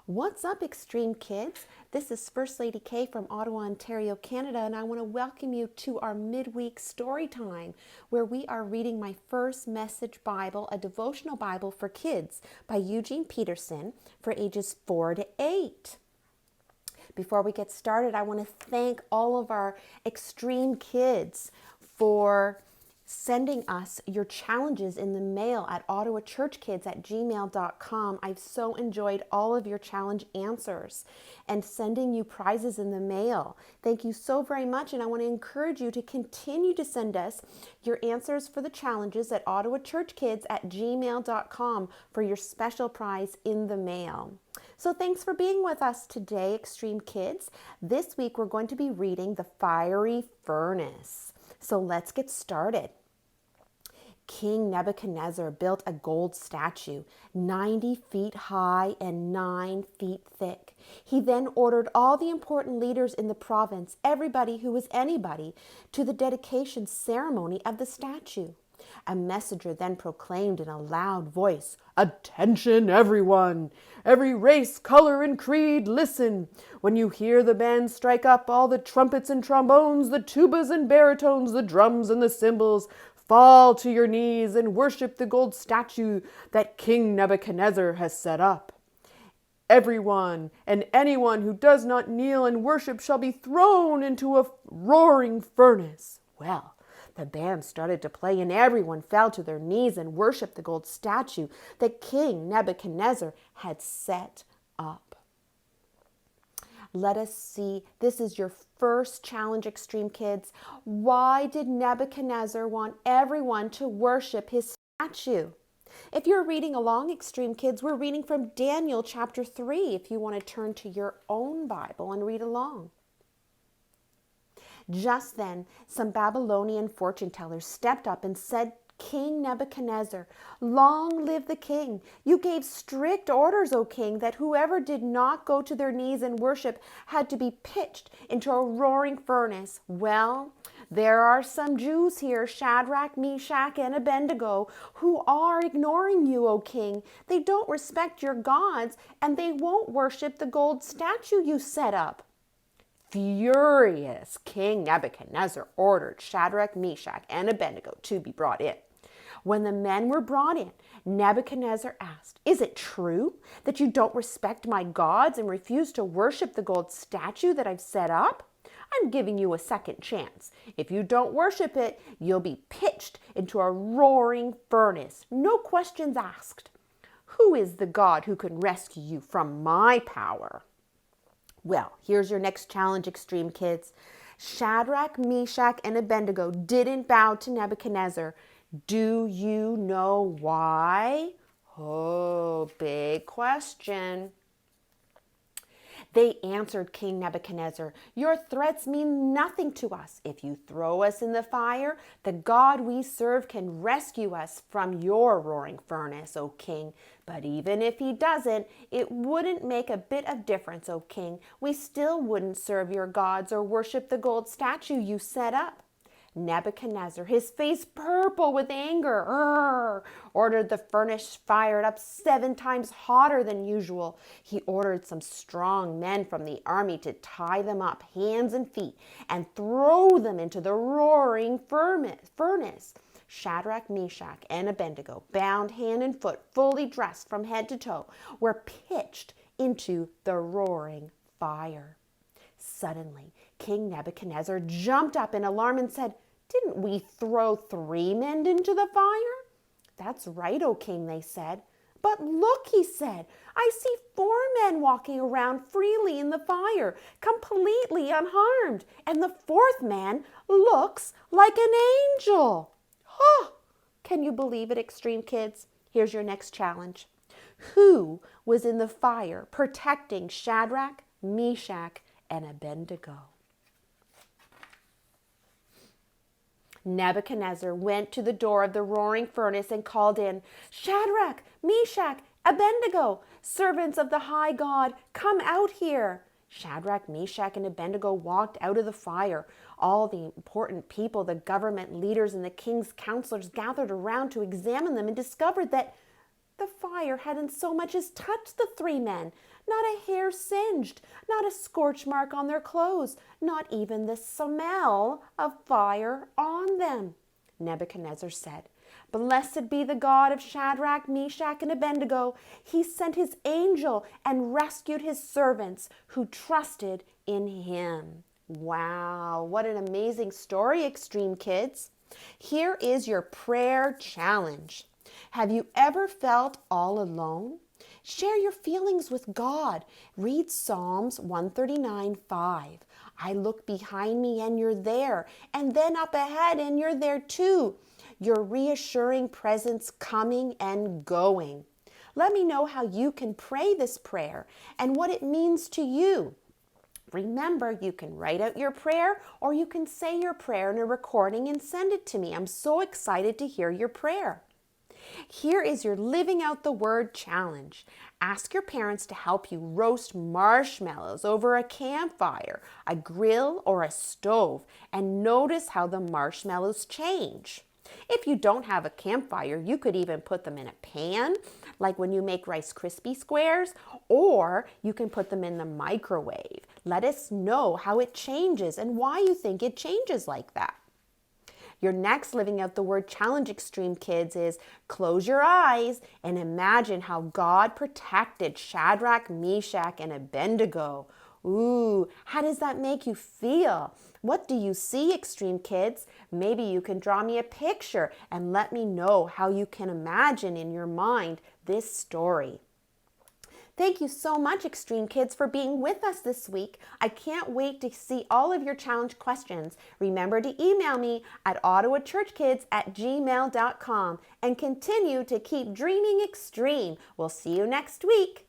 What's up, X-treme kids? This is First Lady Kay from Ottawa, Ontario, Canada, and I want to welcome you to our midweek story time where we are reading my first message Bible, a devotional Bible for kids by Eugene Peterson for ages 4 to 8. Before we get started, I want to thank all of our X-treme kids for sending us your challenges in the mail at ottawachurchkids@gmail.com. I've so enjoyed all of your challenge answers and sending you prizes in the mail. Thank you so very much, and I want to encourage you to continue to send us your answers for the challenges at ottawachurchkids@gmail.com for your special prize in the mail. So thanks for being with us today, X-treme kids. This week we're going to be reading The Fiery Furnace. So let's get started. King Nebuchadnezzar built a gold statue 90 feet high and 9 feet thick. He then ordered all the important leaders in the province, everybody who was anybody, to the dedication ceremony of the statue. A messenger then proclaimed in a loud voice, "Attention, everyone! Every race, color, and creed, listen! When you hear the band strike up, all the trumpets and trombones, the tubas and baritones, the drums and the cymbals, fall to your knees and worship the gold statue that King Nebuchadnezzar has set up. Everyone and anyone who does not kneel and worship shall be thrown into a roaring furnace." Well, the band started to play and everyone fell to their knees and worshiped the gold statue that King Nebuchadnezzar had set up. Let us see, this is your first challenge, X-treme kids. Why did Nebuchadnezzar want everyone to worship his statue? If you're reading along, X-treme kids, we're reading from Daniel chapter 3, if you want to turn to your own Bible and read along. Just then, some Babylonian fortune tellers stepped up and said, "King Nebuchadnezzar, long live the king. You gave strict orders, O king, that whoever did not go to their knees and worship had to be pitched into a roaring furnace. Well, there are some Jews here, Shadrach, Meshach, and Abednego, who are ignoring you, O king. They don't respect your gods, and they won't worship the gold statue you set up." Furious, King Nebuchadnezzar ordered Shadrach, Meshach, and Abednego to be brought in. When the men were brought in, Nebuchadnezzar asked, "Is it true that you don't respect my gods and refuse to worship the gold statue that I've set up? I'm giving you a second chance. If you don't worship it, you'll be pitched into a roaring furnace. No questions asked. Who is the God who can rescue you from my power?" Well, here's your next challenge, X-treme kids. Shadrach, Meshach, and Abednego didn't bow to Nebuchadnezzar. Do you know why? Oh, big question. They answered King Nebuchadnezzar, "Your threats mean nothing to us. If you throw us in the fire, the God we serve can rescue us from your roaring furnace, O king. But even if he doesn't, it wouldn't make a bit of difference, O king. We still wouldn't serve your gods or worship the gold statue you set up." Nebuchadnezzar, his face purple with anger, ordered the furnace fired up 7 times hotter than usual. He ordered some strong men from the army to tie them up, hands and feet, and throw them into the roaring furnace. Shadrach, Meshach, and Abednego, bound hand and foot, fully dressed from head to toe, were pitched into the roaring fire. Suddenly, King Nebuchadnezzar jumped up in alarm and said, "Didn't we throw 3 men into the fire?" "That's right, O king," they said. "But look," he said, "I see 4 men walking around freely in the fire, completely unharmed, and the 4th man looks like an angel." Huh! Can you believe it, X-treme kids? Here's your next challenge. Who was in the fire protecting Shadrach, Meshach, and Abednego? Nebuchadnezzar went to the door of the roaring furnace and called in, "Shadrach, Meshach, Abednego, servants of the high God, come out here." Shadrach, Meshach, and Abednego walked out of the fire. All the important people, the government leaders, and the king's counselors gathered around to examine them and discovered that the fire hadn't so much as touched the 3 men. not a hair singed, not a scorch mark on their clothes, not even the smell of fire on them. Nebuchadnezzar said, Blessed be the God of Shadrach, Meshach, and Abednego. He sent his angel and rescued his servants who trusted in him. Wow, what an amazing story, X-treme kids. Here is your prayer challenge. Have you ever felt all alone? Share your feelings with God. Read Psalms 139:5. I look behind me and you're there, and then up ahead and you're there too. Your reassuring presence coming and going. Let me know how you can pray this prayer and what it means to you. Remember, you can write out your prayer or you can say your prayer in a recording and send it to me. I'm so excited to hear your prayer. Here is your Living Out the Word challenge. Ask your parents to help you roast marshmallows over a campfire, a grill, or a stove, and notice how the marshmallows change. If you don't have a campfire, you could even put them in a pan, like when you make Rice Krispie squares, or you can put them in the microwave. Let us know how it changes and why you think it changes like that. Your next Living Out the Word challenge, X-treme kids, is close your eyes and imagine how God protected Shadrach, Meshach, and Abednego. Ooh, how does that make you feel? What do you see, X-treme kids? Maybe you can draw me a picture and let me know how you can imagine in your mind this story. Thank you so much, X-treme kids, for being with us this week. I can't wait to see all of your challenge questions. Remember to email me at ottawachurchkids@gmail.com and continue to keep dreaming extreme. We'll see you next week.